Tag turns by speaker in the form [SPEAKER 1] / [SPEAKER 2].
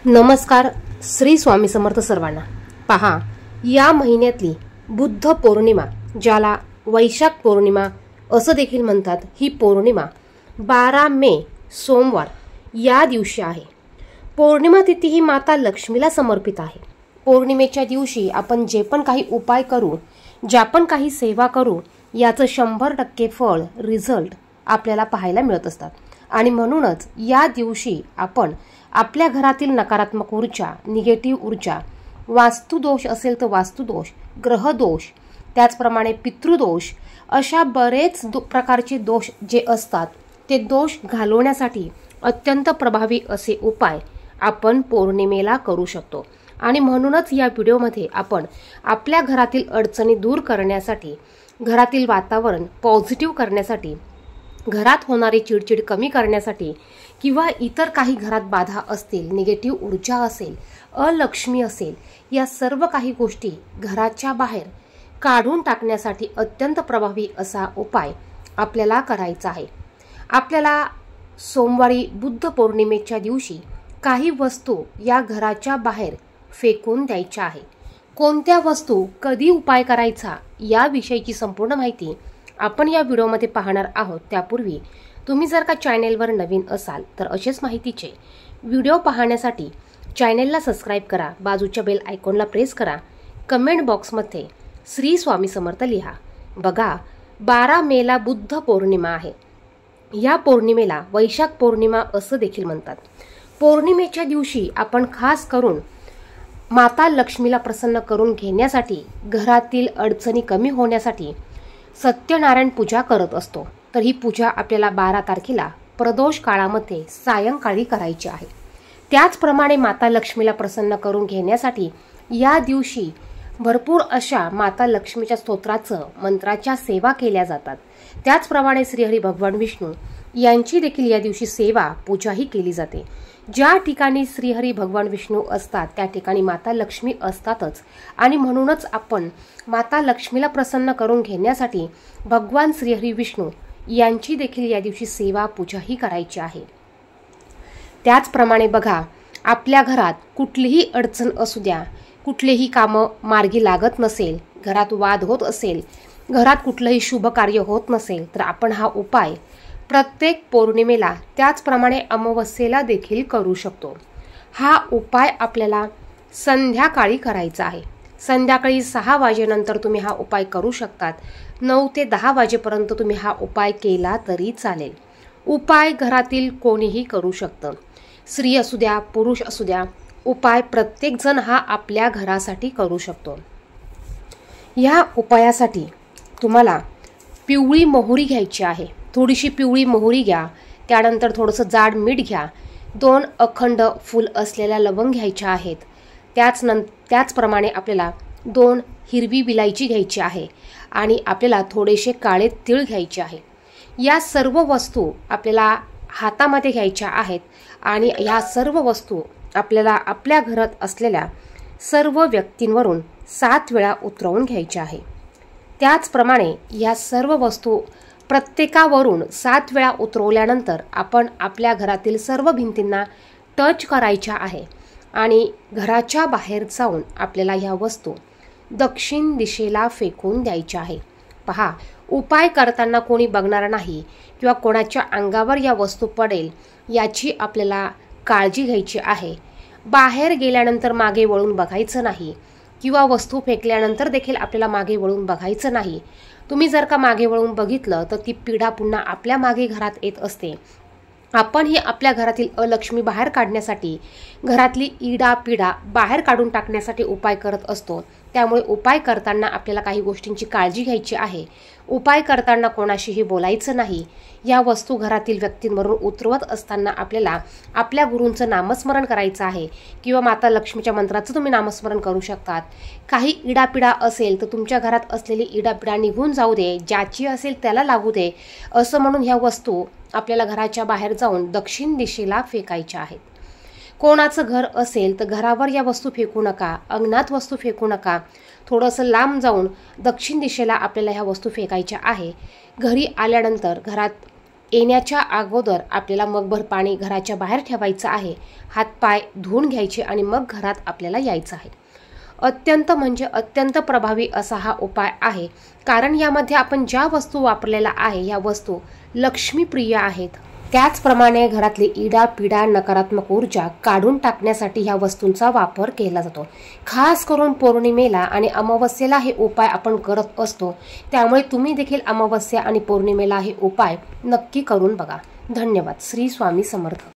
[SPEAKER 1] नमस्कार. श्री स्वामी समर्थ सर्वांना. पहा, या महिन्यातली बुद्ध पौर्णिमा, ज्याला वैशाख पौर्णिमा असं देखील म्हणतात, ही पौर्णिमा 12 मे सोमवार या दिवशी आहे. पौर्णिमा तिथी ही माता लक्ष्मीला समर्पित आहे. पौर्णिमेच्या दिवशी आपण जे पण काही उपाय करू, ज्या पण काही सेवा करू, याचं 100% फळ रिझल्ट आपल्याला पाहायला मिळत असतात. आणि म्हणूनच या दिवशी आपण आपल्या घरातील नकारात्मक ऊर्जा, निगेटिव्ह ऊर्जा, वास्तुदोष असेल तर वास्तुदोष, ग्रहदोष, त्याचप्रमाणे पितृदोष, अशा बरेच प्रकारचे दोष जे असतात ते दोष घालवण्यासाठी अत्यंत प्रभावी असे उपाय आपण पौर्णिमेला करू शकतो. आणि म्हणूनच या व्हिडिओमध्ये आपण आपल्या घरातील अडचणी दूर करण्यासाठी, घरातील वातावरण पॉझिटिव्ह करण्यासाठी, घरात होणारी चिडचिड कमी करण्यासाठी किंवा इतर काही घरात बाधा असतील, निगेटिव्ह ऊर्जा असेल, अलक्ष्मी असेल, या सर्व काही गोष्टी घराच्या बाहेर काढून टाकण्यासाठी अत्यंत प्रभावी असा उपाय आपल्याला करायचा आहे. आपल्याला सोमवारी बुद्ध पौर्णिमेच्या दिवशी काही वस्तू या घराच्या बाहेर फेकून द्यायच्या आहे. कोणत्या वस्तू, कधी उपाय करायचा, याविषयीची संपूर्ण माहिती आपण या व्हिडिओमध्ये पाहणार आहोत. त्यापूर्वी तुम्ही जर का चॅनेलवर नवीन असाल तर असेच माहितीचे व्हिडिओ पाहण्यासाठी चॅनेलला सबस्क्राईब करा, बाजूच्या बेल आयकॉनला प्रेस करा, कमेंट बॉक्समध्ये श्री स्वामी समर्थ लिहा. बघा, 12 मेला बुद्ध पौर्णिमा आहे. या पौर्णिमेला वैशाख पौर्णिमा असं देखील म्हणतात. पौर्णिमेच्या दिवशी आपण खास करून माता लक्ष्मीला प्रसन्न करून घेण्यासाठी, घरातील अडचणी कमी होण्यासाठी सत्यनारायण पूजा करत असतो. तर ही पूजा आपल्याला 12 तारखेला प्रदोष काळामध्ये सायंकाळी करायची आहे. त्याचप्रमाणे माता लक्ष्मीला प्रसन्न करून घेण्यासाठी या दिवशी भरपूर अशा माता लक्ष्मीच्या स्तोत्राचं, मंत्राच्या सेवा केल्या जातात. त्याचप्रमाणे श्रीहरी भगवान विष्णू यांची देखील या दिवशी सेवा, पूजाही केली जाते. ज्या ठिकाणी श्रीहरी भगवान विष्णू असतात त्या ठिकाणी माता लक्ष्मी असतातच. आणि म्हणूनच आपण माता लक्ष्मीला प्रसन्न करून घेण्यासाठी भगवान श्रीहरी विष्णू यांची देखील या दिवशी सेवा, पूजाही करायची आहे. त्याचप्रमाणे बघा, आपल्या घरात कुठलीही अडचण असू द्या, कुठलेही कामं मार्गी लागत नसेल, घरात वाद होत असेल, घरात कुठलंही शुभ कार्य होत नसेल, तर आपण हा उपाय प्रत्येक पौर्णिमेला, त्याचप्रमाणे अमावस्येला देखील करू शकतो. हा उपाय आपल्याला संध्याकाळी करायचा आहे. संध्याकाळी 6 वाजेनंतर तुम्ही हा उपाय करू शकतात. 9 ते 10 वाजेपर्यंत तुम्ही हा उपाय केला तरी चालेल. उपाय घरातील कोणीही करू शकतं, स्त्री असू द्या, पुरुष असू द्या. उपाय प्रत्येकजण हा आपल्या घरासाठी करू शकतो. या उपायासाठी तुम्हाला पिवळी मोहरी घ्यायची आहे. थोडीशी पिवळी मोहरी घ्या, त्यानंतर थोडंसं जाड मीठ घ्या, 2 अखंड फूल असलेल्या लवंग घ्यायच्या आहेत. त्याचप्रमाणे आपल्याला 2 हिरवी विलायची घ्यायची आहे आणि आपल्याला थोडेसे काळे तीळ घ्यायचे आहे. या सर्व वस्तू आपल्याला हातामध्ये घ्यायच्या आहेत आणि या सर्व वस्तू आपल्याला आपल्या घरात असलेल्या सर्व व्यक्तींवरून 7 वेळा उतरवून घ्यायच्या आहे. त्याचप्रमाणे या सर्व वस्तू प्रत्येकावरून 7 वेळा उतरवल्यानंतर आपण आपल्या घरातील सर्व भिंतींना टच करायच्या आहे आणि घराच्या बाहेर जाऊन आपल्याला ह्या वस्तू दक्षिण दिशेला फेकून द्यायच्या आहे. पहा, उपाय करताना कोणी बघणार नाही किंवा कोणाच्या अंगावर या वस्तू पडेल याची आपल्याला काळजी घ्यायची आहे. बाहेर गेल्यानंतर मागे वळून बघायचं नाही किंवा वस्तू फेकल्यानंतर देखील आपल्याला मागे वळून बघायचं नाही. तुम्ही जर का मागे वळून बघितलं तर ती पीडा पुन्हा आपल्या मागे घरात येत असते. आपण ही आपल्या घरातील अलक्ष्मी बाहेर काढण्यासाठी, घरातली इडा पिडा बाहेर काढून टाकण्यासाठी उपाय करत असतो. त्यामुळे उपाय करताना आपल्याला काही गोष्टींची काळजी घ्यायची आहे. उपाय करताना कोणाशीही बोलायचं नाही. या वस्तू घरातील व्यक्तींवरून उतरवत असताना आपल्याला आपल्या गुरूंचं नामस्मरण करायचं आहे किंवा माता लक्ष्मीच्या मंत्राचं तुम्ही नामस्मरण करू शकतात. काही इडापिडा असेल तर तुमच्या घरात असलेली इडापिडा निघून जाऊ दे, ज्याची असेल त्याला लागू दे, असं म्हणून ह्या वस्तू आपल्याला घराच्या बाहेर जाऊन दक्षिण दिशेला फेकायच्या आहेत. कोणाचं घर असेल तर घरावर या वस्तू फेकू नका, अंगणात वस्तू फेकू नका. थोडंसं लांब जाऊन दक्षिण दिशेला आपल्याला ह्या वस्तू फेकायच्या आहे. घरी आल्यानंतर घरात येण्याच्या अगोदर आपल्याला मगभर पाणी घराच्या बाहेर ठेवायचं आहे, हातपाय धुवून घ्यायचे आणि मग घरात आपल्याला यायचं आहे। अत्यंत म्हणजे अत्यंत प्रभावी असा हा उपाय आहे, कारण यामध्ये आपण ज्या वस्तू वापरलेल्या आहे या वस्तू लक्ष्मीप्रिय आहेत। त्याचप्रमाणे घरातली इडापिडा नकारात्मक ऊर्जा काढून टाकण्यासाठी ह्या वस्तूंचा वापर केला जातो। खास करून पौर्णिमेला आणि अमावस्येला हे उपाय आपण करत असतो, त्यामुळे तुम्ही देखील अमावस्या आणि पौर्णिमेला हे उपाय नक्की करून बघा। धन्यवाद। श्री स्वामी समर्थ।